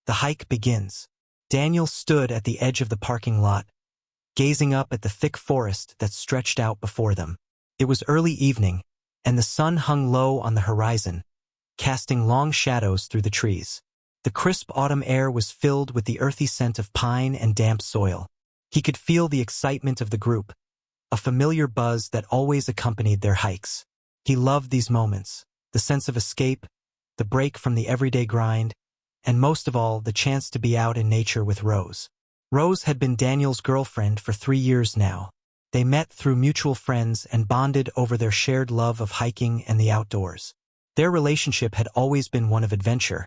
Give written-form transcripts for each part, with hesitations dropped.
The hike begins. Daniel stood at the edge of the parking lot, gazing up at the thick forest that stretched out before them. It was early evening, and the sun hung low on the horizon, casting long shadows through the trees. The crisp autumn air was filled with the earthy scent of pine and damp soil. He could feel the excitement of the group, a familiar buzz that always accompanied their hikes. He loved these moments, the sense of escape, the break from the everyday grind, and most of all, the chance to be out in nature with Rose. Rose had been Daniel's girlfriend for 3 years now. They met through mutual friends and bonded over their shared love of hiking and the outdoors. Their relationship had always been one of adventure,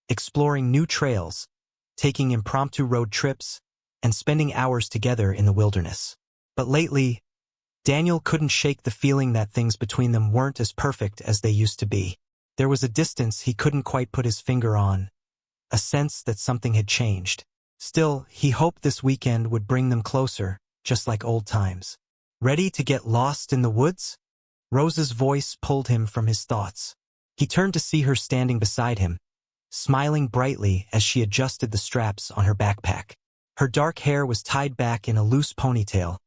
exploring new trails, taking impromptu road trips, and spending hours together in the wilderness. But lately, Daniel couldn't shake the feeling that things between them weren't as perfect as they used to be. There was a distance he couldn't quite put his finger on, a sense that something had changed. Still, he hoped this weekend would bring them closer, just like old times. Ready to get lost in the woods? Rose's voice pulled him from his thoughts. He turned to see her standing beside him, smiling brightly as she adjusted the straps on her backpack. Her dark hair was tied back in a loose ponytail,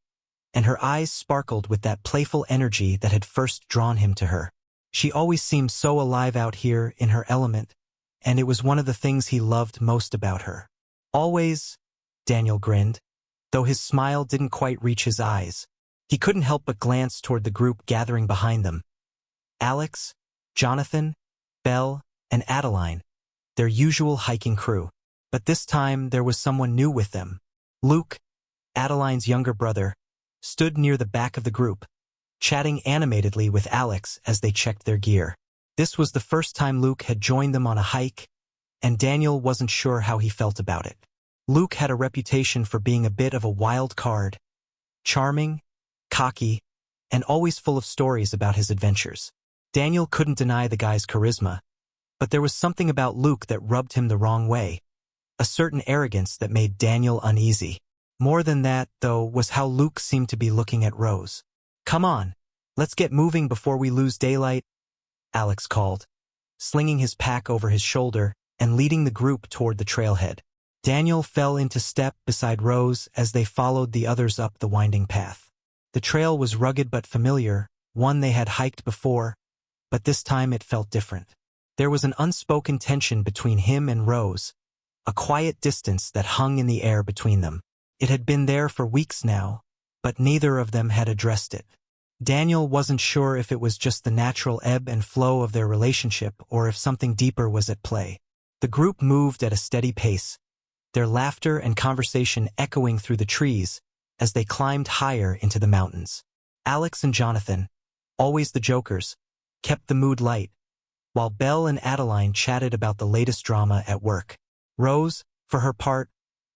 and her eyes sparkled with that playful energy that had first drawn him to her. She always seemed so alive out here in her element, and it was one of the things he loved most about her. Always, Daniel grinned, though his smile didn't quite reach his eyes. He couldn't help but glance toward the group gathering behind them. Alex, Jonathan, Belle, and Adeline, their usual hiking crew. But this time there was someone new with them. Luke, Adeline's younger brother, stood near the back of the group, chatting animatedly with Alex as they checked their gear. This was the first time Luke had joined them on a hike, and Daniel wasn't sure how he felt about it. Luke had a reputation for being a bit of a wild card, charming, cocky, and always full of stories about his adventures. Daniel couldn't deny the guy's charisma, but there was something about Luke that rubbed him the wrong way, a certain arrogance that made Daniel uneasy. More than that, though, was how Luke seemed to be looking at Rose. "Come on, let's get moving before we lose daylight," Alex called, slinging his pack over his shoulder and leading the group toward the trailhead. Daniel fell into step beside Rose as they followed the others up the winding path. The trail was rugged but familiar, one they had hiked before, but this time it felt different. There was an unspoken tension between him and Rose, a quiet distance that hung in the air between them. It had been there for weeks now, but neither of them had addressed it. Daniel wasn't sure if it was just the natural ebb and flow of their relationship or if something deeper was at play. The group moved at a steady pace, their laughter and conversation echoing through the trees as they climbed higher into the mountains. Alex and Jonathan, always the jokers, kept the mood light, while Belle and Adeline chatted about the latest drama at work. Rose, for her part,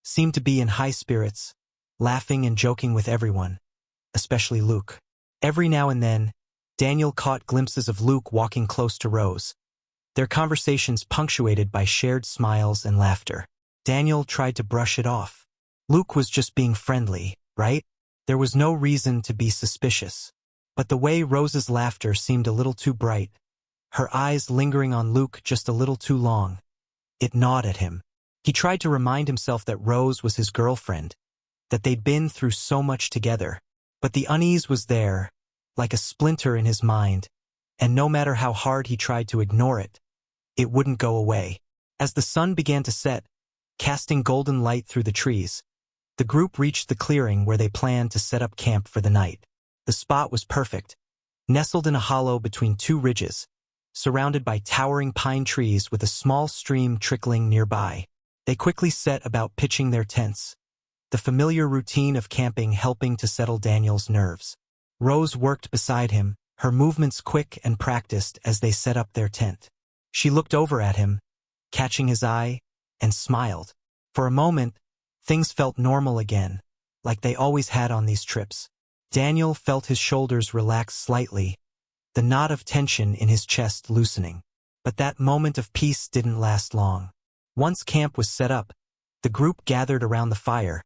seemed to be in high spirits, laughing and joking with everyone, especially Luke. Every now and then, Daniel caught glimpses of Luke walking close to Rose, their conversations punctuated by shared smiles and laughter. Daniel tried to brush it off. Luke was just being friendly, right? There was no reason to be suspicious. But the way Rose's laughter seemed a little too bright, her eyes lingering on Luke just a little too long, it gnawed at him. He tried to remind himself that Rose was his girlfriend, that they'd been through so much together. But the unease was there, like a splinter in his mind, and no matter how hard he tried to ignore it, it wouldn't go away. As the sun began to set, casting golden light through the trees, the group reached the clearing where they planned to set up camp for the night. The spot was perfect, nestled in a hollow between two ridges, surrounded by towering pine trees with a small stream trickling nearby. They quickly set about pitching their tents, the familiar routine of camping helping to settle Daniel's nerves. Rose worked beside him, her movements quick and practiced as they set up their tent. She looked over at him, catching his eye, and smiled. For a moment, things felt normal again, like they always had on these trips. Daniel felt his shoulders relax slightly, the knot of tension in his chest loosening. But that moment of peace didn't last long. Once camp was set up, the group gathered around the fire,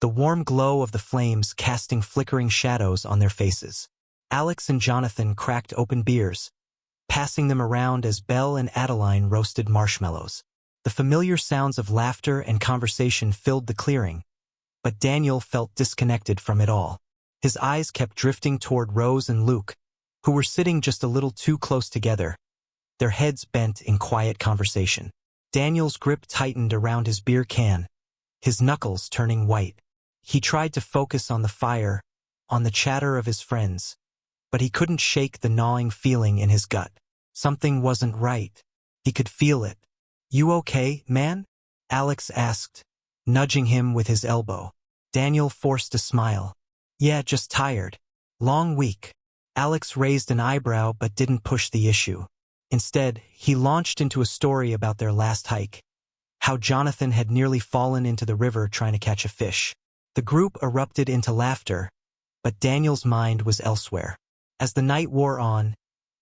the warm glow of the flames casting flickering shadows on their faces. Alex and Jonathan cracked open beers, passing them around as Belle and Adeline roasted marshmallows. The familiar sounds of laughter and conversation filled the clearing, but Daniel felt disconnected from it all. His eyes kept drifting toward Rose and Luke, who were sitting just a little too close together, their heads bent in quiet conversation. Daniel's grip tightened around his beer can, his knuckles turning white. He tried to focus on the fire, on the chatter of his friends, but he couldn't shake the gnawing feeling in his gut. Something wasn't right. He could feel it. "You okay, man?" Alex asked, nudging him with his elbow. Daniel forced a smile. "Yeah, just tired. Long week." Alex raised an eyebrow but didn't push the issue. Instead, he launched into a story about their last hike, how Jonathan had nearly fallen into the river trying to catch a fish. The group erupted into laughter, but Daniel's mind was elsewhere. As the night wore on,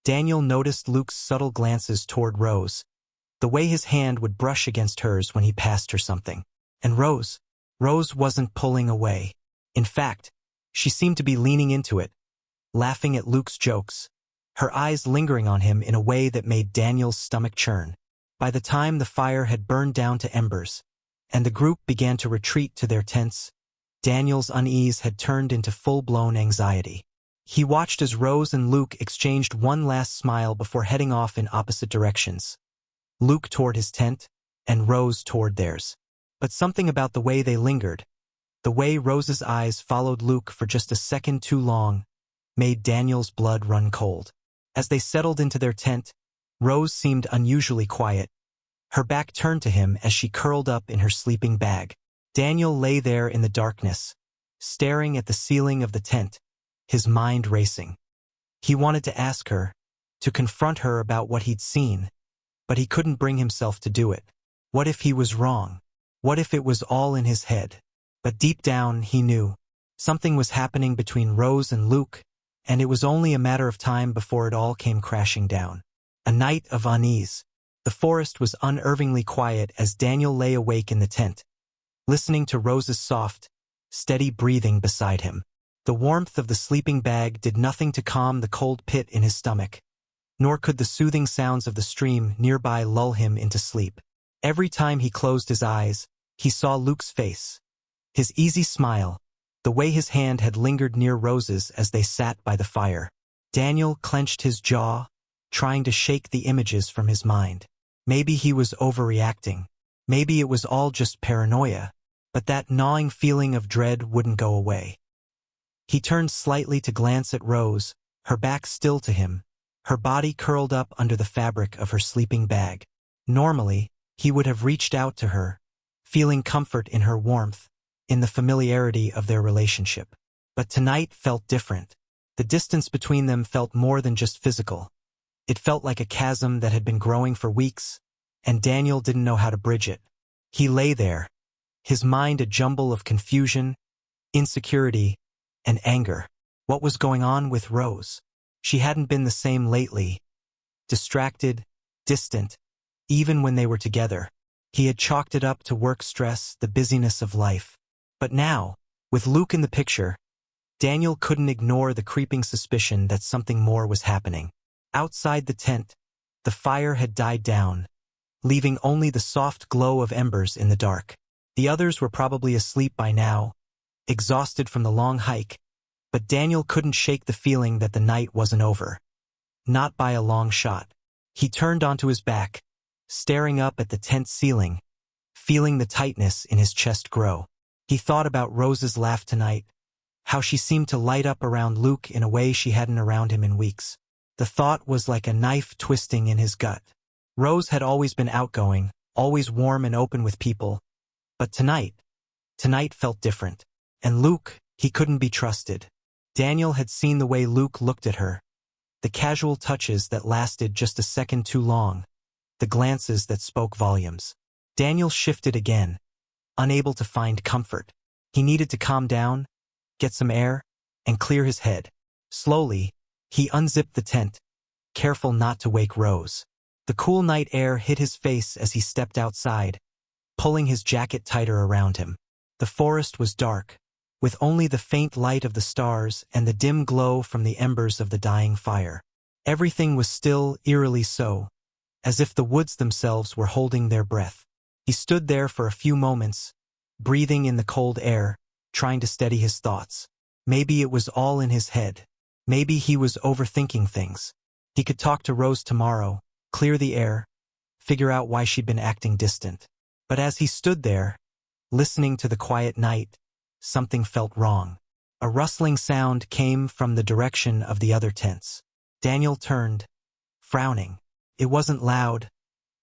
Daniel noticed Luke's subtle glances toward Rose, the way his hand would brush against hers when he passed her something. And Rose wasn't pulling away. In fact, she seemed to be leaning into it, laughing at Luke's jokes, her eyes lingering on him in a way that made Daniel's stomach churn. By the time the fire had burned down to embers, and the group began to retreat to their tents, Daniel's unease had turned into full-blown anxiety. He watched as Rose and Luke exchanged one last smile before heading off in opposite directions. Luke toward his tent, and Rose toward theirs. But something about the way they lingered, the way Rose's eyes followed Luke for just a second too long, made Daniel's blood run cold. As they settled into their tent, Rose seemed unusually quiet, her back turned to him as she curled up in her sleeping bag. Daniel lay there in the darkness, staring at the ceiling of the tent, his mind racing. He wanted to ask her, to confront her about what he'd seen, but he couldn't bring himself to do it. What if he was wrong? What if it was all in his head? But deep down, he knew. Something was happening between Rose and Luke, and it was only a matter of time before it all came crashing down. A night of unease. The forest was unnervingly quiet as Daniel lay awake in the tent, listening to Rose's soft, steady breathing beside him. The warmth of the sleeping bag did nothing to calm the cold pit in his stomach, nor could the soothing sounds of the stream nearby lull him into sleep. Every time he closed his eyes, he saw Luke's face, his easy smile, the way his hand had lingered near Rose's as they sat by the fire. Daniel clenched his jaw, trying to shake the images from his mind. Maybe he was overreacting. Maybe it was all just paranoia, but that gnawing feeling of dread wouldn't go away. He turned slightly to glance at Rose, her back still to him, her body curled up under the fabric of her sleeping bag. Normally, he would have reached out to her, feeling comfort in her warmth, in the familiarity of their relationship. But tonight felt different. The distance between them felt more than just physical. It felt like a chasm that had been growing for weeks, and Daniel didn't know how to bridge it. He lay there, his mind a jumble of confusion, insecurity, and anger. What was going on with Rose? She hadn't been the same lately. Distracted, distant, even when they were together. He had chalked it up to work stress, the busyness of life. But now, with Luke in the picture, Daniel couldn't ignore the creeping suspicion that something more was happening. Outside the tent, the fire had died down, leaving only the soft glow of embers in the dark. The others were probably asleep by now, exhausted from the long hike, but Daniel couldn't shake the feeling that the night wasn't over. Not by a long shot. He turned onto his back, staring up at the tent ceiling, feeling the tightness in his chest grow. He thought about Rose's laugh tonight, how she seemed to light up around Luke in a way she hadn't around him in weeks. The thought was like a knife twisting in his gut. Rose had always been outgoing, always warm and open with people, but tonight felt different. And Luke, he couldn't be trusted. Daniel had seen the way Luke looked at her, the casual touches that lasted just a second too long, the glances that spoke volumes. Daniel shifted again, unable to find comfort. He needed to calm down, get some air, and clear his head. Slowly, he unzipped the tent, careful not to wake Rose. The cool night air hit his face as he stepped outside, pulling his jacket tighter around him. The forest was dark, with only the faint light of the stars and the dim glow from the embers of the dying fire. Everything was still, eerily so, as if the woods themselves were holding their breath. He stood there for a few moments, breathing in the cold air, trying to steady his thoughts. Maybe it was all in his head. Maybe he was overthinking things. He could talk to Rose tomorrow, clear the air, figure out why she'd been acting distant. But as he stood there, listening to the quiet night, something felt wrong. A rustling sound came from the direction of the other tents. Daniel turned, frowning. It wasn't loud,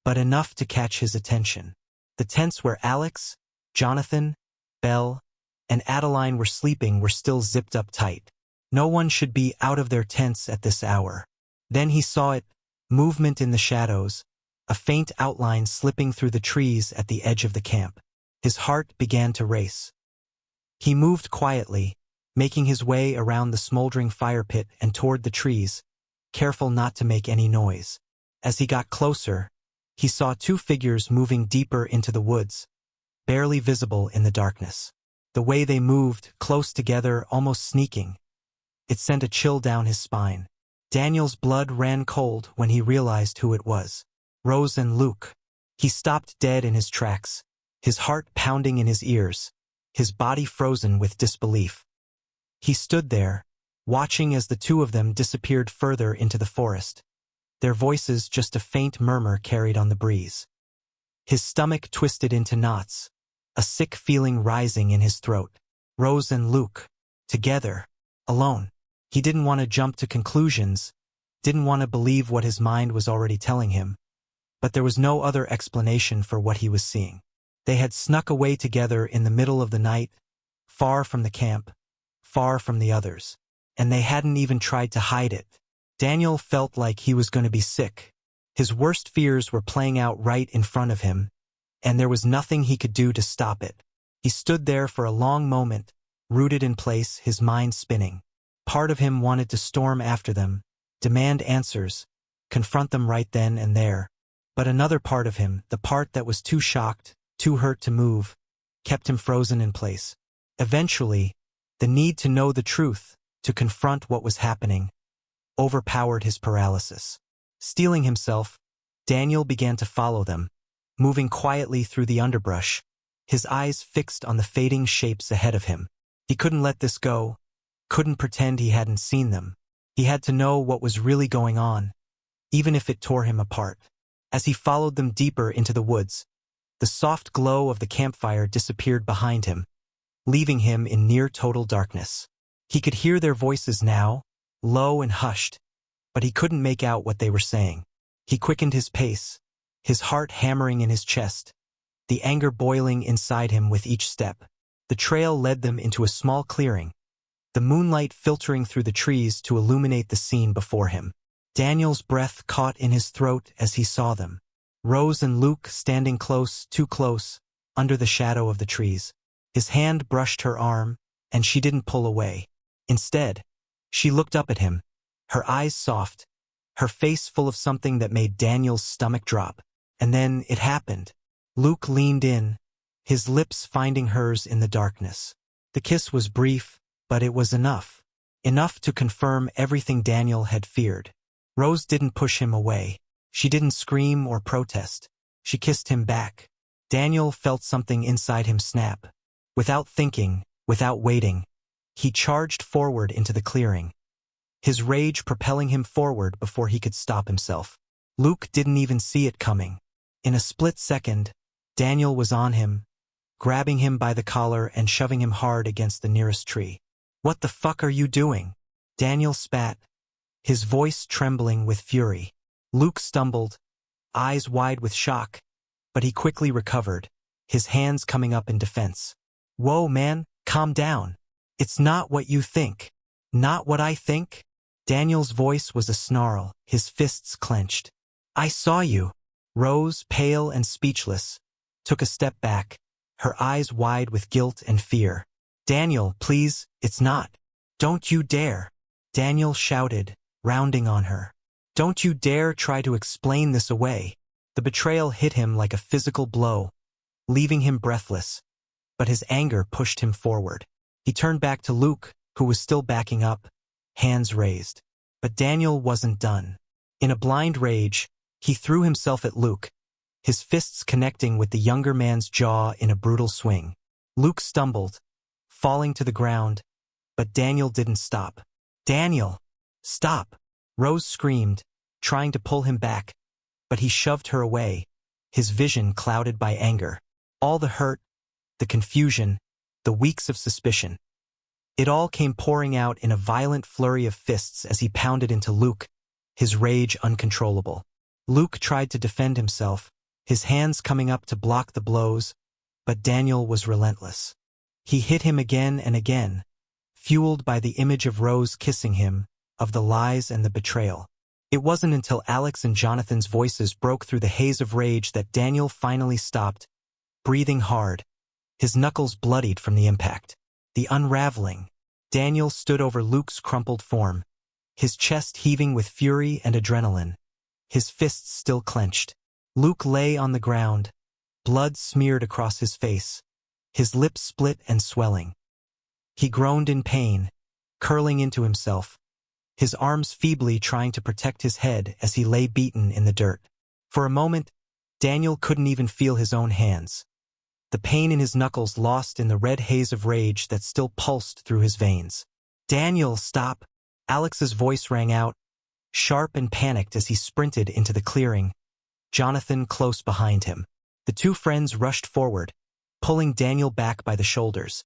but enough to catch his attention. The tents where Alex, Jonathan, Belle, and Adeline were sleeping were still zipped up tight. No one should be out of their tents at this hour. Then he saw it, movement in the shadows, a faint outline slipping through the trees at the edge of the camp. His heart began to race. He moved quietly, making his way around the smoldering fire pit and toward the trees, careful not to make any noise. As he got closer, he saw two figures moving deeper into the woods, barely visible in the darkness. The way they moved, close together, almost sneaking, it sent a chill down his spine. Daniel's blood ran cold when he realized who it was. Rose and Luke. He stopped dead in his tracks, his heart pounding in his ears, his body frozen with disbelief. He stood there, watching as the two of them disappeared further into the forest, their voices just a faint murmur carried on the breeze. His stomach twisted into knots, a sick feeling rising in his throat. Rose and Luke, together, alone. He didn't want to jump to conclusions, didn't want to believe what his mind was already telling him, but there was no other explanation for what he was seeing. They had snuck away together in the middle of the night, far from the camp, far from the others, and they hadn't even tried to hide it. Daniel felt like he was going to be sick. His worst fears were playing out right in front of him, and there was nothing he could do to stop it. He stood there for a long moment, rooted in place, his mind spinning. Part of him wanted to storm after them, demand answers, confront them right then and there. But another part of him, the part that was too shocked, too hurt to move, kept him frozen in place. Eventually, the need to know the truth, to confront what was happening, overpowered his paralysis. Steeling himself, Daniel began to follow them, moving quietly through the underbrush, his eyes fixed on the fading shapes ahead of him. He couldn't let this go, couldn't pretend he hadn't seen them. He had to know what was really going on, even if it tore him apart. As he followed them deeper into the woods, the soft glow of the campfire disappeared behind him, leaving him in near total darkness. He could hear their voices now, low and hushed, but he couldn't make out what they were saying. He quickened his pace, his heart hammering in his chest, the anger boiling inside him with each step. The trail led them into a small clearing, the moonlight filtering through the trees to illuminate the scene before him. Daniel's breath caught in his throat as he saw them. Rose and Luke standing close, too close, under the shadow of the trees. His hand brushed her arm, and she didn't pull away. Instead, she looked up at him, her eyes soft, her face full of something that made Daniel's stomach drop. And then it happened. Luke leaned in, his lips finding hers in the darkness. The kiss was brief, but it was enough. Enough to confirm everything Daniel had feared. Rose didn't push him away. She didn't scream or protest. She kissed him back. Daniel felt something inside him snap. Without thinking, without waiting, he charged forward into the clearing, his rage propelling him forward before he could stop himself. Luke didn't even see it coming. In a split second, Daniel was on him, grabbing him by the collar and shoving him hard against the nearest tree. "What the fuck are you doing?" Daniel spat, his voice trembling with fury. Luke stumbled, eyes wide with shock, but he quickly recovered, his hands coming up in defense. "Whoa, man, calm down. It's not what you think." "Not what I think?" Daniel's voice was a snarl, his fists clenched. "I saw you." Rose, pale and speechless, took a step back, her eyes wide with guilt and fear. "Daniel, please, it's not. Don't you dare." Daniel shouted, rounding on her. "Don't you dare try to explain this away." The betrayal hit him like a physical blow, leaving him breathless, but his anger pushed him forward. He turned back to Luke, who was still backing up, hands raised. But Daniel wasn't done. In a blind rage, he threw himself at Luke, his fists connecting with the younger man's jaw in a brutal swing. Luke stumbled, falling to the ground, but Daniel didn't stop. "Daniel! Stop!" Rose screamed, trying to pull him back, but he shoved her away, his vision clouded by anger. All the hurt, the confusion, the weeks of suspicion. It all came pouring out in a violent flurry of fists as he pounded into Luke, his rage uncontrollable. Luke tried to defend himself, his hands coming up to block the blows, but Daniel was relentless. He hit him again and again, fueled by the image of Rose kissing him, of the lies and the betrayal. It wasn't until Alex and Jonathan's voices broke through the haze of rage that Daniel finally stopped, breathing hard, his knuckles bloodied from the impact. The unraveling. Daniel stood over Luke's crumpled form, his chest heaving with fury and adrenaline, his fists still clenched. Luke lay on the ground, blood smeared across his face, his lips split and swelling. He groaned in pain, curling into himself, his arms feebly trying to protect his head as he lay beaten in the dirt. For a moment, Daniel couldn't even feel his own hands, the pain in his knuckles lost in the red haze of rage that still pulsed through his veins. "Daniel, stop!" Alex's voice rang out, sharp and panicked as he sprinted into the clearing, Jonathan close behind him. The two friends rushed forward, pulling Daniel back by the shoulders,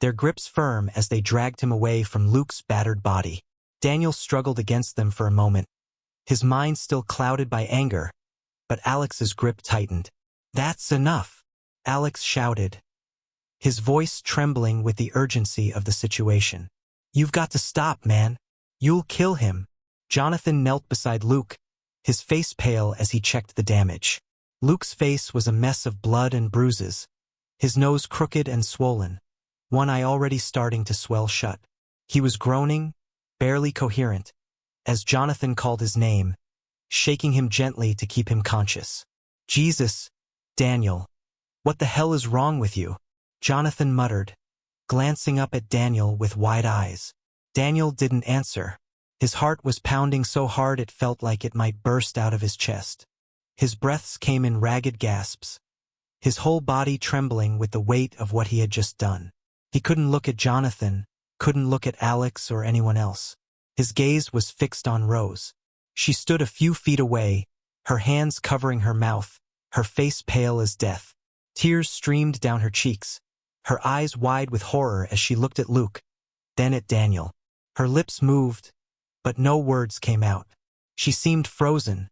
their grips firm as they dragged him away from Luke's battered body. Daniel struggled against them for a moment, his mind still clouded by anger, but Alex's grip tightened. "That's enough!" Alex shouted, his voice trembling with the urgency of the situation. "You've got to stop, man. You'll kill him." Jonathan knelt beside Luke, his face pale as he checked the damage. Luke's face was a mess of blood and bruises, his nose crooked and swollen, one eye already starting to swell shut. He was groaning, barely coherent, as Jonathan called his name, shaking him gently to keep him conscious. "Jesus, Daniel, what the hell is wrong with you?" Jonathan muttered, glancing up at Daniel with wide eyes. Daniel didn't answer. His heart was pounding so hard it felt like it might burst out of his chest. His breaths came in ragged gasps, his whole body trembling with the weight of what he had just done. He couldn't look at Jonathan, couldn't look at Alex or anyone else. His gaze was fixed on Rose. She stood a few feet away, her hands covering her mouth, her face pale as death. Tears streamed down her cheeks, her eyes wide with horror as she looked at Luke, then at Daniel. Her lips moved, but no words came out. She seemed frozen,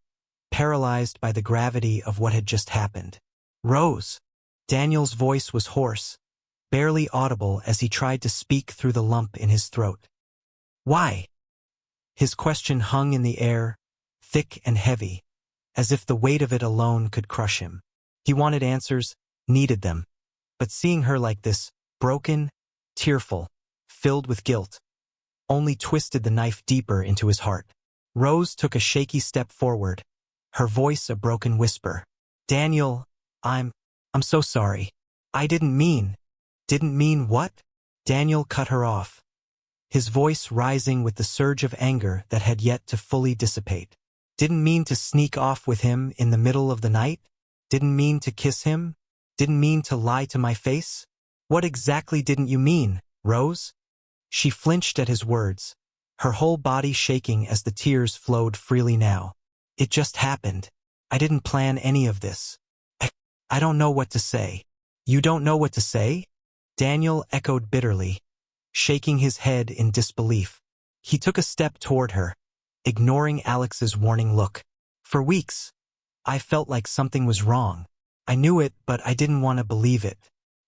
paralyzed by the gravity of what had just happened. "Rose!" Daniel's voice was hoarse, barely audible as he tried to speak through the lump in his throat. "Why?" His question hung in the air, thick and heavy, as if the weight of it alone could crush him. He wanted answers, needed them, but seeing her like this, broken, tearful, filled with guilt, only twisted the knife deeper into his heart. Rose took a shaky step forward, her voice a broken whisper. "Daniel, I'm so sorry. I didn't mean..." "Didn't mean what?" Daniel cut her off, his voice rising with the surge of anger that had yet to fully dissipate. "Didn't mean to sneak off with him in the middle of the night? Didn't mean to kiss him? Didn't mean to lie to my face? What exactly didn't you mean, Rose?" She flinched at his words, her whole body shaking as the tears flowed freely now. "It just happened. I didn't plan any of this. I don't know what to say." "You don't know what to say?" Daniel echoed bitterly, shaking his head in disbelief. He took a step toward her, ignoring Alex's warning look. "For weeks, I felt like something was wrong. I knew it, but I didn't want to believe it.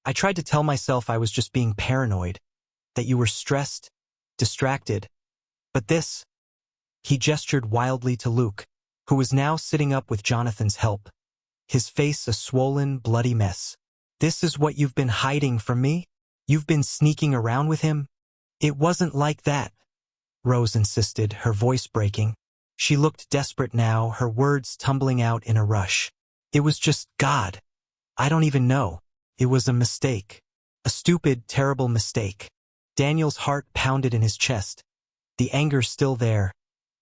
I tried to tell myself I was just being paranoid, that you were stressed, distracted. But this..." He gestured wildly to Luke, who was now sitting up with Jonathan's help, his face a swollen, bloody mess. "This is what you've been hiding from me? You've been sneaking around with him?" "It wasn't like that," Rose insisted, her voice breaking. She looked desperate now, her words tumbling out in a rush. "It was just, God, I don't even know. It was a mistake. A stupid, terrible mistake." Daniel's heart pounded in his chest, the anger still there,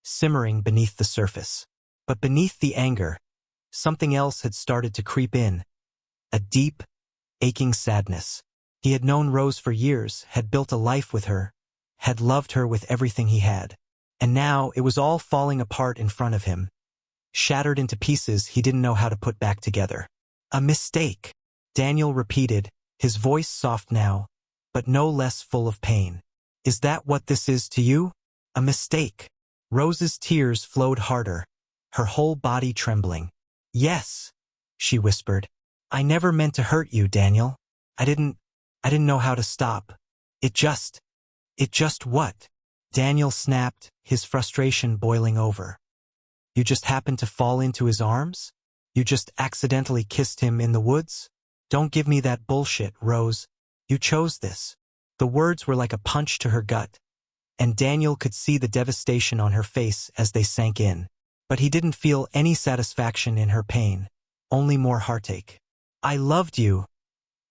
simmering beneath the surface. But beneath the anger, something else had started to creep in, a deep, aching sadness. He had known Rose for years, had built a life with her, had loved her with everything he had. And now it was all falling apart in front of him, shattered into pieces he didn't know how to put back together. A mistake, Daniel repeated, his voice soft now, but no less full of pain. Is that what this is to you? A mistake. Rose's tears flowed harder, her whole body trembling. Yes, she whispered. I never meant to hurt you, Daniel. I didn't know how to stop. It just what? Daniel snapped, his frustration boiling over. You just happened to fall into his arms? You just accidentally kissed him in the woods? Don't give me that bullshit, Rose. You chose this. The words were like a punch to her gut, and Daniel could see the devastation on her face as they sank in. But he didn't feel any satisfaction in her pain, only more heartache. I loved you,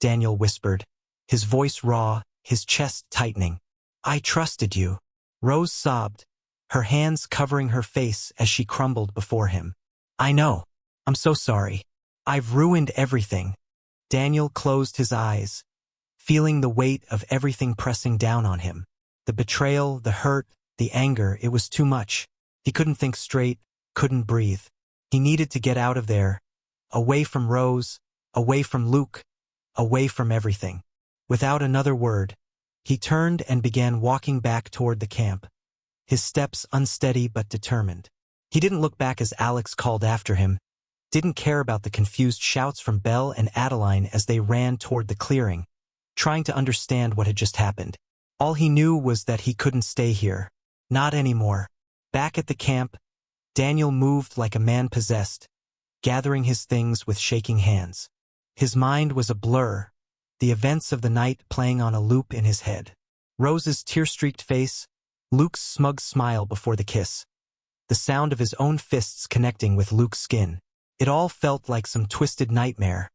Daniel whispered, his voice raw, his chest tightening. I trusted you. Rose sobbed, her hands covering her face as she crumbled before him. I know. I'm so sorry. I've ruined everything. Daniel closed his eyes, feeling the weight of everything pressing down on him. The betrayal, the hurt, the anger, it was too much. He couldn't think straight, couldn't breathe. He needed to get out of there, away from Rose, away from Luke, away from everything. Without another word, he turned and began walking back toward the camp, his steps unsteady but determined. He didn't look back as Alex called after him, didn't care about the confused shouts from Belle and Adeline as they ran toward the clearing, trying to understand what had just happened. All he knew was that he couldn't stay here. Not anymore. Back at the camp, Daniel moved like a man possessed, gathering his things with shaking hands. His mind was a blur, the events of the night playing on a loop in his head. Rose's tear-streaked face, Luke's smug smile before the kiss, the sound of his own fists connecting with Luke's skin. It all felt like some twisted nightmare,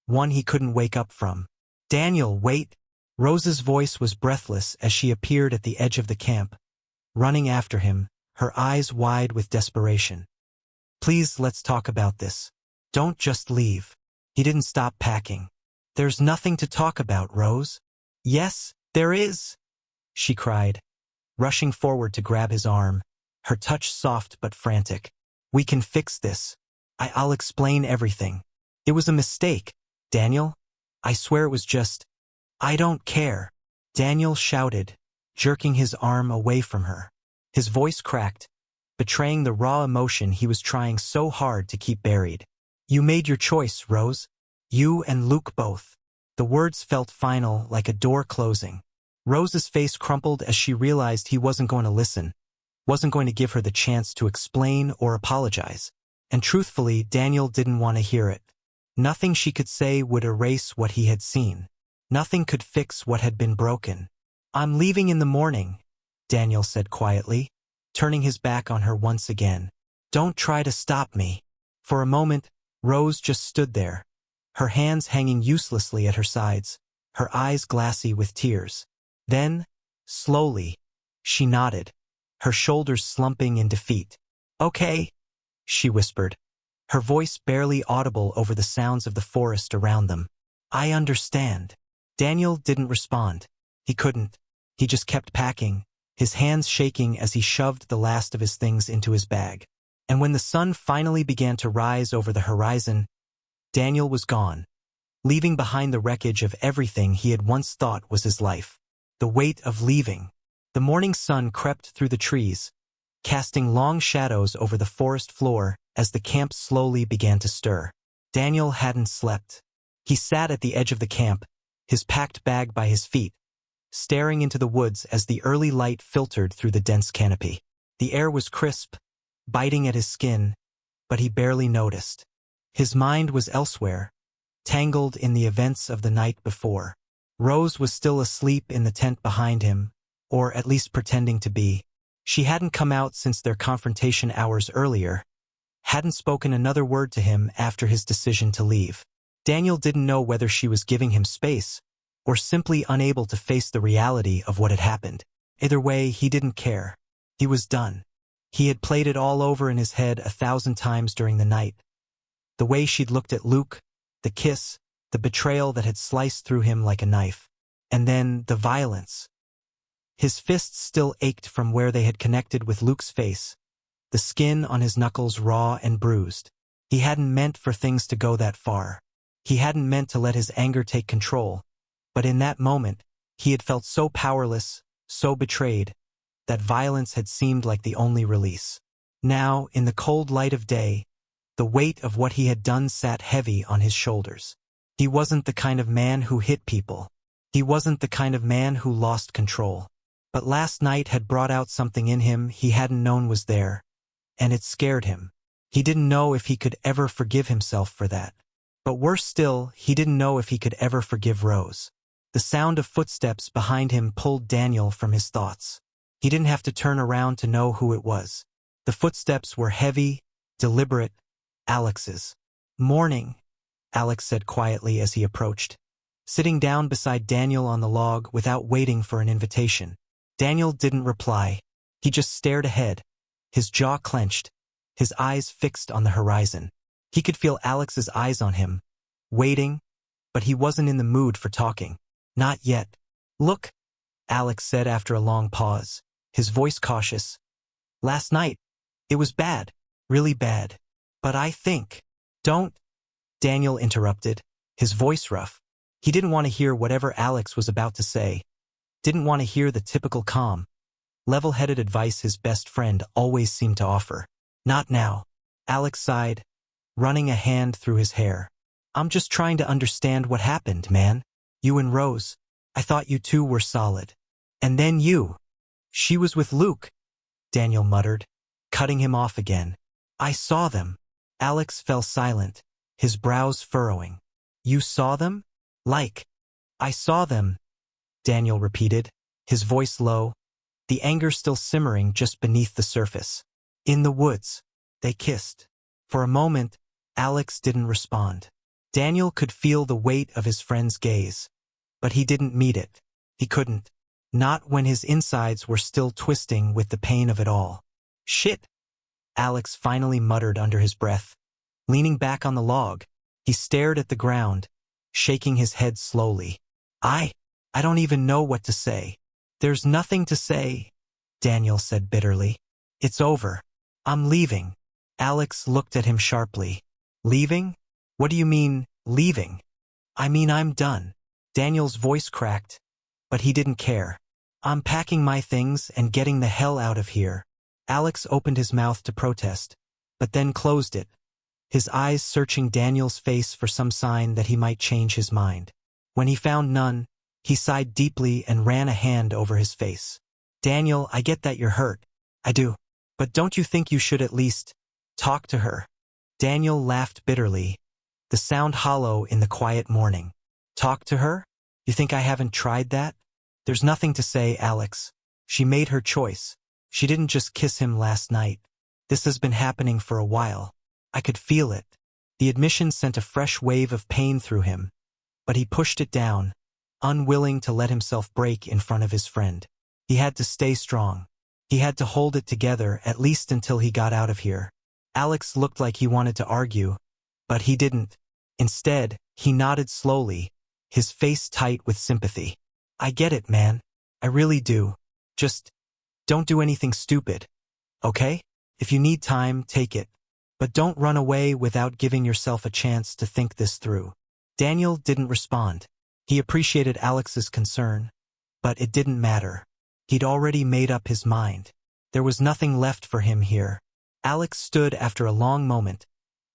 one he couldn't wake up from. Daniel, wait! Rose's voice was breathless as she appeared at the edge of the camp, running after him, her eyes wide with desperation. Please, let's talk about this. Don't just leave. He didn't stop packing. There's nothing to talk about, Rose. Yes, there is, she cried, rushing forward to grab his arm, her touch soft but frantic. We can fix this. I'll explain everything. It was a mistake, Daniel. I swear it was just... I don't care, Daniel shouted, jerking his arm away from her. His voice cracked, betraying the raw emotion he was trying so hard to keep buried. You made your choice, Rose. You and Luke both. The words felt final, like a door closing. Rose's face crumpled as she realized he wasn't going to listen, wasn't going to give her the chance to explain or apologize. And truthfully, Daniel didn't want to hear it. Nothing she could say would erase what he had seen. Nothing could fix what had been broken. I'm leaving in the morning, Daniel said quietly, turning his back on her once again. Don't try to stop me. For a moment, Rose just stood there, her hands hanging uselessly at her sides, her eyes glassy with tears. Then, slowly, she nodded, her shoulders slumping in defeat. Okay, she whispered, her voice barely audible over the sounds of the forest around them. I understand. Daniel didn't respond. He couldn't. He just kept packing, his hands shaking as he shoved the last of his things into his bag. And when the sun finally began to rise over the horizon, Daniel was gone, leaving behind the wreckage of everything he had once thought was his life. The weight of leaving. The morning sun crept through the trees, casting long shadows over the forest floor as the camp slowly began to stir. Daniel hadn't slept. He sat at the edge of the camp, his packed bag by his feet, staring into the woods as the early light filtered through the dense canopy. The air was crisp, biting at his skin, but he barely noticed. His mind was elsewhere, tangled in the events of the night before. Rose was still asleep in the tent behind him, or at least pretending to be. She hadn't come out since their confrontation hours earlier, hadn't spoken another word to him after his decision to leave. Daniel didn't know whether she was giving him space, or simply unable to face the reality of what had happened. Either way, he didn't care. He was done. He had played it all over in his head 1,000 times during the night, The way she'd looked at Luke, the kiss, the betrayal that had sliced through him like a knife. And then the violence. His fists still ached from where they had connected with Luke's face, the skin on his knuckles raw and bruised. He hadn't meant for things to go that far. He hadn't meant to let his anger take control. But in that moment, he had felt so powerless, so betrayed, that violence had seemed like the only release. Now, in the cold light of day, the weight of what he had done sat heavy on his shoulders. He wasn't the kind of man who hit people. He wasn't the kind of man who lost control. But last night had brought out something in him he hadn't known was there, and it scared him. He didn't know if he could ever forgive himself for that. But worse still, he didn't know if he could ever forgive Rose. The sound of footsteps behind him pulled Daniel from his thoughts. He didn't have to turn around to know who it was. The footsteps were heavy, deliberate, Alex's. "Morning," Alex said quietly as he approached, sitting down beside Daniel on the log without waiting for an invitation. Daniel didn't reply. He just stared ahead, his jaw clenched, his eyes fixed on the horizon. He could feel Alex's eyes on him, waiting, but he wasn't in the mood for talking. Not yet. "Look," Alex said after a long pause, his voice cautious. "Last night, it was bad, really bad. But I think—" "Don't," Daniel interrupted, his voice rough. He didn't want to hear whatever Alex was about to say. Didn't want to hear the typical calm, level-headed advice his best friend always seemed to offer. "Not now." Alex sighed, running a hand through his hair. "I'm just trying to understand what happened, man. You and Rose. I thought you two were solid. And then you." "She was with Luke," Daniel muttered, cutting him off again. "I saw them." Alex fell silent, his brows furrowing. "You saw them?" "Like, I saw them," Daniel repeated, his voice low, the anger still simmering just beneath the surface. "In the woods." They kissed. For a moment, Alex didn't respond. Daniel could feel the weight of his friend's gaze, but he didn't meet it. He couldn't. Not when his insides were still twisting with the pain of it all. "Shit," Alex finally muttered under his breath. Leaning back on the log, he stared at the ground, shaking his head slowly. I don't even know what to say." "There's nothing to say," Daniel said bitterly. "It's over. I'm leaving." Alex looked at him sharply. "Leaving? What do you mean, leaving?" "I mean I'm done." Daniel's voice cracked, but he didn't care. "I'm packing my things and getting the hell out of here." Alex opened his mouth to protest, but then closed it, his eyes searching Daniel's face for some sign that he might change his mind. When he found none, he sighed deeply and ran a hand over his face. "Daniel, I get that you're hurt. I do. But don't you think you should at least talk to her?" Daniel laughed bitterly, the sound hollow in the quiet morning. "Talk to her? You think I haven't tried that?" "There's nothing to say, Alex. She made her choice. She didn't just kiss him last night. This has been happening for a while. I could feel it." The admission sent a fresh wave of pain through him, but he pushed it down, unwilling to let himself break in front of his friend. He had to stay strong. He had to hold it together at least until he got out of here. Alex looked like he wanted to argue, but he didn't. Instead, he nodded slowly, his face tight with sympathy. "I get it, man. I really do. Just don't do anything stupid. Okay? If you need time, take it. But don't run away without giving yourself a chance to think this through." Daniel didn't respond. He appreciated Alex's concern, but it didn't matter. He'd already made up his mind. There was nothing left for him here. Alex stood after a long moment,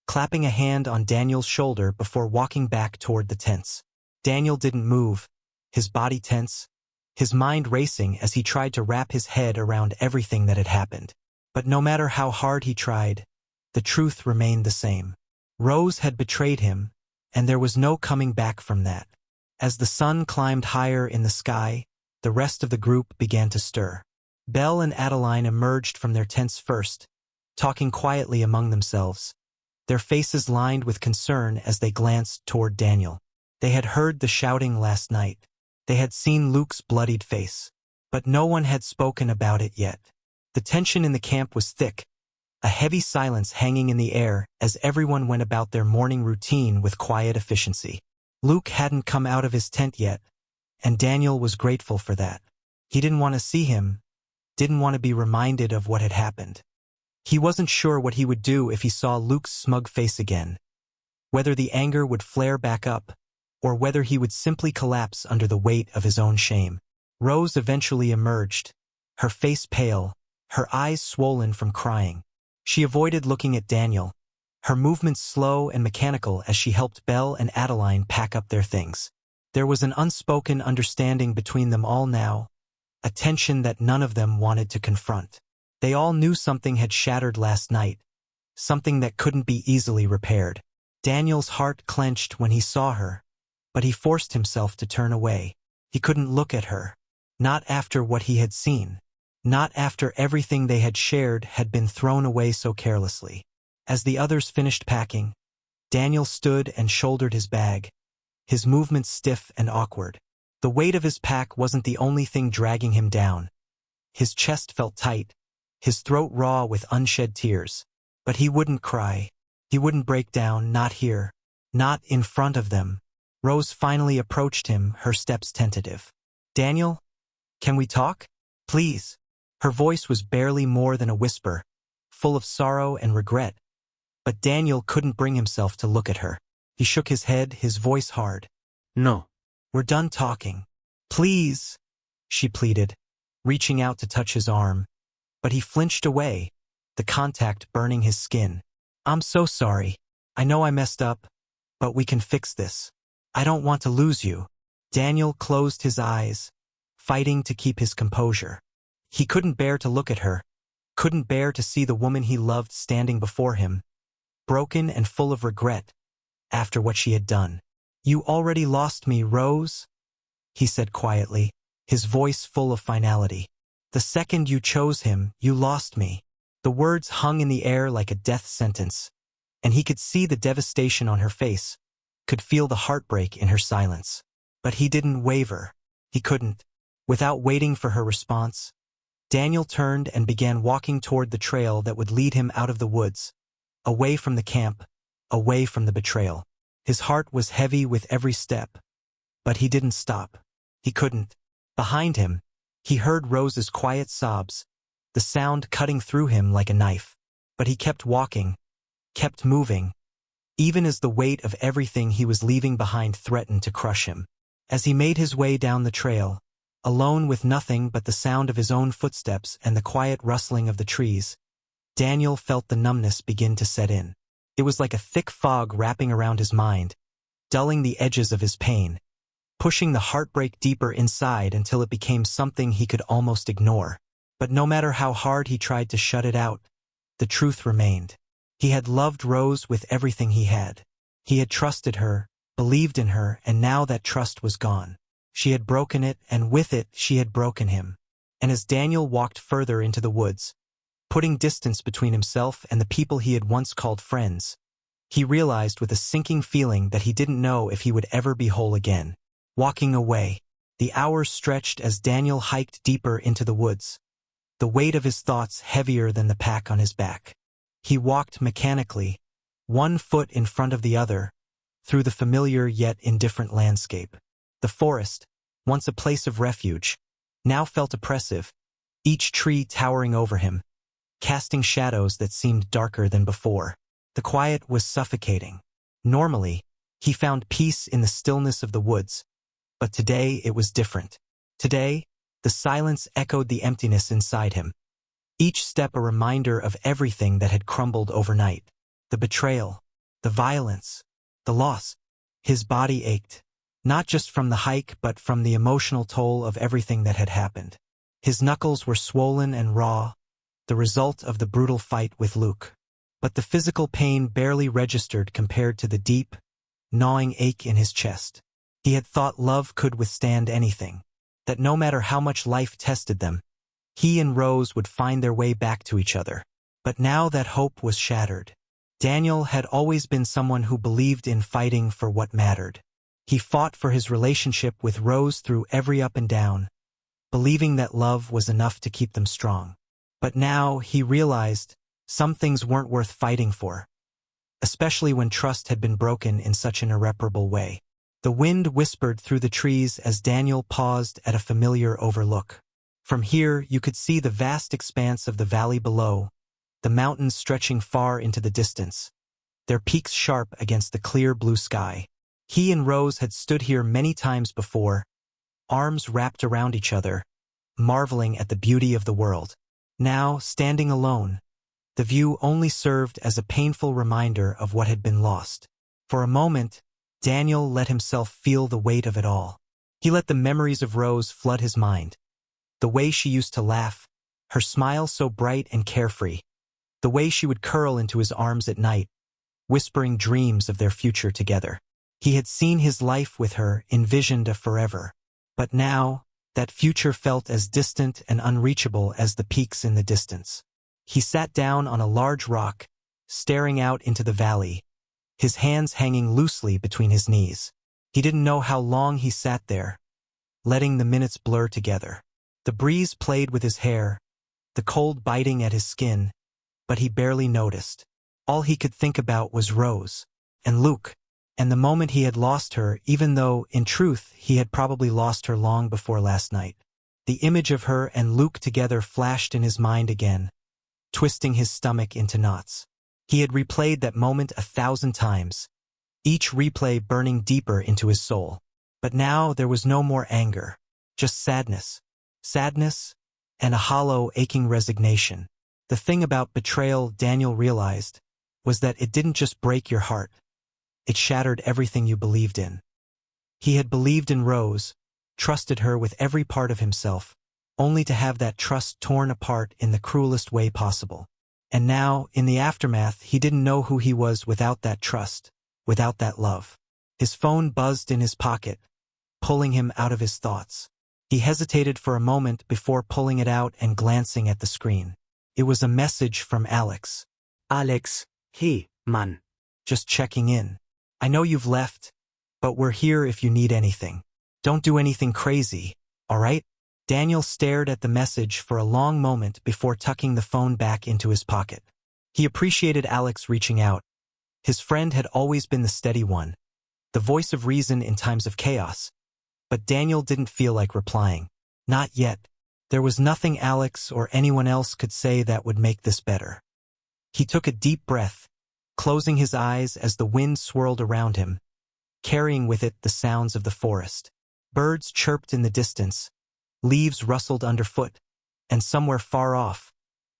clapping a hand on Daniel's shoulder before walking back toward the tents. Daniel didn't move, his body tense, his mind racing as he tried to wrap his head around everything that had happened. But no matter how hard he tried, the truth remained the same. Rose had betrayed him, and there was no coming back from that. As the sun climbed higher in the sky, the rest of the group began to stir. Belle and Adeline emerged from their tents first, talking quietly among themselves, their faces lined with concern as they glanced toward Daniel. They had heard the shouting last night. They had seen Luke's bloodied face. But no one had spoken about it yet. The tension in the camp was thick, a heavy silence hanging in the air as everyone went about their morning routine with quiet efficiency. Luke hadn't come out of his tent yet, and Daniel was grateful for that. He didn't want to see him, didn't want to be reminded of what had happened. He wasn't sure what he would do if he saw Luke's smug face again, whether the anger would flare back up, or whether he would simply collapse under the weight of his own shame. Rose eventually emerged, her face pale, her eyes swollen from crying. She avoided looking at Daniel, her movements slow and mechanical as she helped Belle and Adeline pack up their things. There was an unspoken understanding between them all now, a tension that none of them wanted to confront. They all knew something had shattered last night, something that couldn't be easily repaired. Daniel's heart clenched when he saw her, but he forced himself to turn away. He couldn't look at her. Not after what he had seen. Not after everything they had shared had been thrown away so carelessly. As the others finished packing, Daniel stood and shouldered his bag, his movements stiff and awkward. The weight of his pack wasn't the only thing dragging him down. His chest felt tight, his throat raw with unshed tears. But he wouldn't cry. He wouldn't break down, not here. Not in front of them. Rose finally approached him, her steps tentative. "Daniel, can we talk? Please." Her voice was barely more than a whisper, full of sorrow and regret. But Daniel couldn't bring himself to look at her. He shook his head, his voice hard. "No. "We're done talking. Please," she pleaded, reaching out to touch his arm. But he flinched away, the contact burning his skin. "I'm so sorry. I know I messed up, but we can fix this. I don't want to lose you." Daniel closed his eyes, fighting to keep his composure. He couldn't bear to look at her, couldn't bear to see the woman he loved standing before him, broken and full of regret, after what she had done. "You already lost me, Rose," he said quietly, his voice full of finality. "The second you chose him, you lost me." The words hung in the air like a death sentence, and he could see the devastation on her face, could feel the heartbreak in her silence. But he didn't waver. He couldn't. Without waiting for her response, Daniel turned and began walking toward the trail that would lead him out of the woods, away from the camp, away from the betrayal. His heart was heavy with every step, but he didn't stop. He couldn't. Behind him, he heard Rose's quiet sobs, the sound cutting through him like a knife. But he kept walking, kept moving, even as the weight of everything he was leaving behind threatened to crush him. As he made his way down the trail, alone with nothing but the sound of his own footsteps and the quiet rustling of the trees, Daniel felt the numbness begin to set in. It was like a thick fog wrapping around his mind, dulling the edges of his pain, pushing the heartbreak deeper inside until it became something he could almost ignore. But no matter how hard he tried to shut it out, the truth remained. He had loved Rose with everything he had. He had trusted her, believed in her, and now that trust was gone. She had broken it, and with it, she had broken him. And as Daniel walked further into the woods, putting distance between himself and the people he had once called friends, he realized with a sinking feeling that he didn't know if he would ever be whole again. Walking away, the hours stretched as Daniel hiked deeper into the woods, the weight of his thoughts heavier than the pack on his back. He walked mechanically, one foot in front of the other, through the familiar yet indifferent landscape. The forest, once a place of refuge, now felt oppressive, each tree towering over him, casting shadows that seemed darker than before. The quiet was suffocating. Normally, he found peace in the stillness of the woods, but today it was different. Today, the silence echoed the emptiness inside him, each step a reminder of everything that had crumbled overnight. The betrayal, the violence, the loss. His body ached, not just from the hike but from the emotional toll of everything that had happened. His knuckles were swollen and raw, the result of the brutal fight with Luke. But the physical pain barely registered compared to the deep, gnawing ache in his chest. He had thought love could withstand anything, that no matter how much life tested them, he and Rose would find their way back to each other. But now that hope was shattered. Daniel had always been someone who believed in fighting for what mattered. He fought for his relationship with Rose through every up and down, believing that love was enough to keep them strong. But now he realized Some things weren't worth fighting for, especially when trust had been broken in such an irreparable way. The wind whispered through the trees as Daniel paused at a familiar overlook. From here, you could see the vast expanse of the valley below, the mountains stretching far into the distance, their peaks sharp against the clear blue sky. He and Rose had stood here many times before, arms wrapped around each other, marveling at the beauty of the world. Now, standing alone, the view only served as a painful reminder of what had been lost. For a moment, Daniel let himself feel the weight of it all. He let the memories of Rose flood his mind. The way she used to laugh, her smile so bright and carefree, the way she would curl into his arms at night, whispering dreams of their future together. He had seen his life with her, envisioned a forever. But now, that future felt as distant and unreachable as the peaks in the distance. He sat down on a large rock, staring out into the valley, his hands hanging loosely between his knees. He didn't know how long he sat there, letting the minutes blur together. The breeze played with his hair, the cold biting at his skin, but he barely noticed. All he could think about was Rose, and Luke, and the moment he had lost her, even though, in truth, he had probably lost her long before last night. The image of her and Luke together flashed in his mind again, twisting his stomach into knots. He had replayed that moment 1,000 times, each replay burning deeper into his soul. But now there was no more anger, just sadness. Sadness, and a hollow, aching resignation. The thing about betrayal, Daniel realized, was that it didn't just break your heart. It shattered everything you believed in. He had believed in Rose, trusted her with every part of himself, only to have that trust torn apart in the cruelest way possible. And now, in the aftermath, he didn't know who he was without that trust, without that love. His phone buzzed in his pocket, pulling him out of his thoughts. He hesitated for a moment before pulling it out and glancing at the screen. It was a message from Alex. Alex, hey, man. Just checking in. I know you've left, but we're here if you need anything. Don't do anything crazy, all right? Daniel stared at the message for a long moment before tucking the phone back into his pocket. He appreciated Alex reaching out. His friend had always been the steady one, the voice of reason in times of chaos. But Daniel didn't feel like replying. Not yet. There was nothing Alex or anyone else could say that would make this better. He took a deep breath, closing his eyes as the wind swirled around him, carrying with it the sounds of the forest. Birds chirped in the distance, leaves rustled underfoot, and somewhere far off,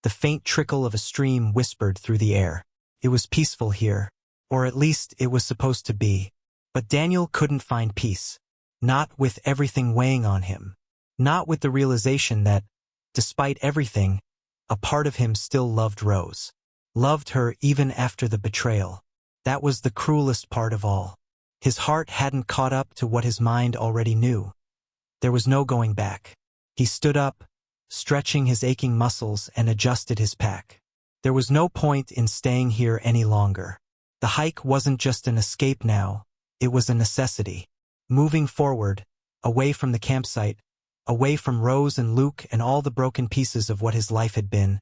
the faint trickle of a stream whispered through the air. It was peaceful here, or at least it was supposed to be. But Daniel couldn't find peace. Not with everything weighing on him. Not with the realization that, despite everything, a part of him still loved Rose. Loved her even after the betrayal. That was the cruelest part of all. His heart hadn't caught up to what his mind already knew. There was no going back. He stood up, stretching his aching muscles, and adjusted his pack. There was no point in staying here any longer. The hike wasn't just an escape now, it was a necessity. Moving forward, away from the campsite, away from Rose and Luke and all the broken pieces of what his life had been,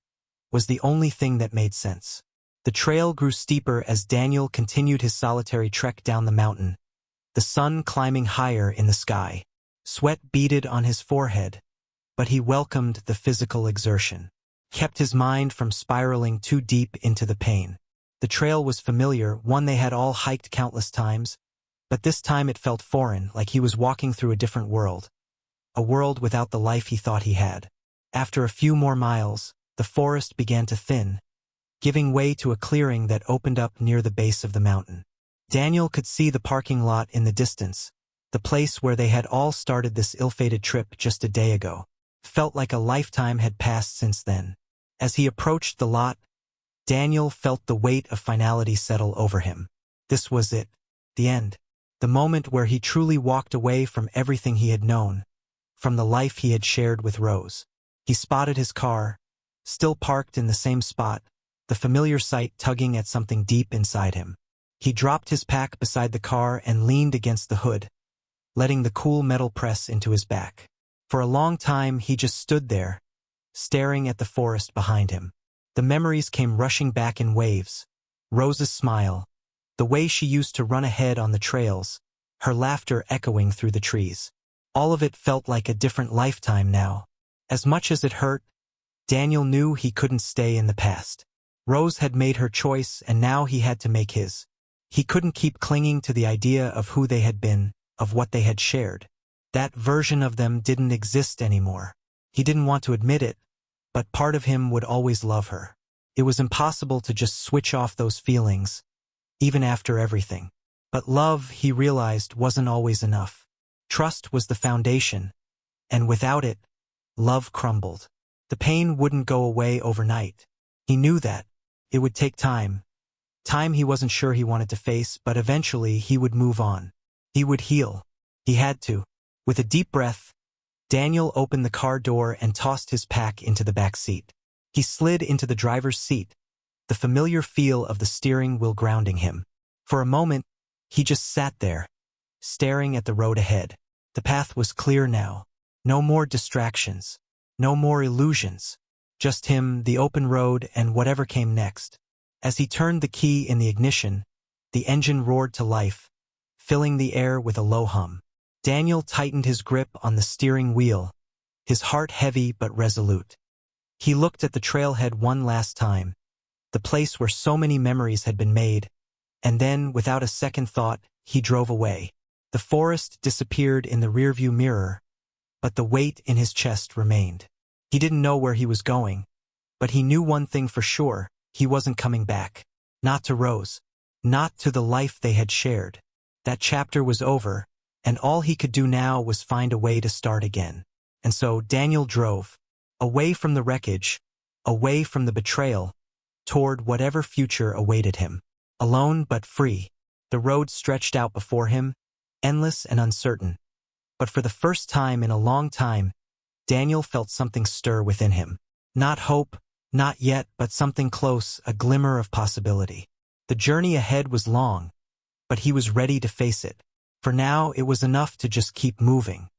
was the only thing that made sense. The trail grew steeper as Daniel continued his solitary trek down the mountain, the sun climbing higher in the sky. Sweat beaded on his forehead, but he welcomed the physical exertion, kept his mind from spiraling too deep into the pain. The trail was familiar, one they had all hiked countless times, but this time it felt foreign, like he was walking through a different world, a world without the life he thought he had. After a few more miles, the forest began to thin, giving way to a clearing that opened up near the base of the mountain. Daniel could see the parking lot in the distance, the place where they had all started this ill-fated trip just a day ago. Felt like a lifetime had passed since then. As he approached the lot, Daniel felt the weight of finality settle over him. This was it, the end. The moment where he truly walked away from everything he had known, from the life he had shared with Rose. He spotted his car, still parked in the same spot, the familiar sight tugging at something deep inside him. He dropped his pack beside the car and leaned against the hood, letting the cool metal press into his back. For a long time he just stood there, staring at the forest behind him. The memories came rushing back in waves. Rose's smile, the way she used to run ahead on the trails, her laughter echoing through the trees. All of it felt like a different lifetime now. As much as it hurt, Daniel knew he couldn't stay in the past. Rose had made her choice and now he had to make his. He couldn't keep clinging to the idea of who they had been, of what they had shared. That version of them didn't exist anymore. He didn't want to admit it, but part of him would always love her. It was impossible to just switch off those feelings, even after everything. But love, he realized, wasn't always enough. Trust was the foundation, and without it, love crumbled. The pain wouldn't go away overnight. He knew that. It would take time. Time he wasn't sure he wanted to face, but eventually he would move on. He would heal. He had to. With a deep breath, Daniel opened the car door and tossed his pack into the back seat. He slid into the driver's seat, the familiar feel of the steering wheel grounding him. For a moment, he just sat there, staring at the road ahead. The path was clear now. No more distractions. No more illusions. Just him, the open road, and whatever came next. As he turned the key in the ignition, the engine roared to life, filling the air with a low hum. Daniel tightened his grip on the steering wheel, his heart heavy but resolute. He looked at the trailhead one last time, the place where so many memories had been made, and then, without a second thought, he drove away. The forest disappeared in the rearview mirror, but the weight in his chest remained. He didn't know where he was going, but he knew one thing for sure: he wasn't coming back. Not to Rose. Not to the life they had shared. That chapter was over, and all he could do now was find a way to start again. And so Daniel drove, away from the wreckage, away from the betrayal, toward whatever future awaited him. Alone but free. The road stretched out before him, endless and uncertain. But for the first time in a long time, Daniel felt something stir within him. Not hope, not yet, but something close, a glimmer of possibility. The journey ahead was long, but he was ready to face it. For now, it was enough to just keep moving.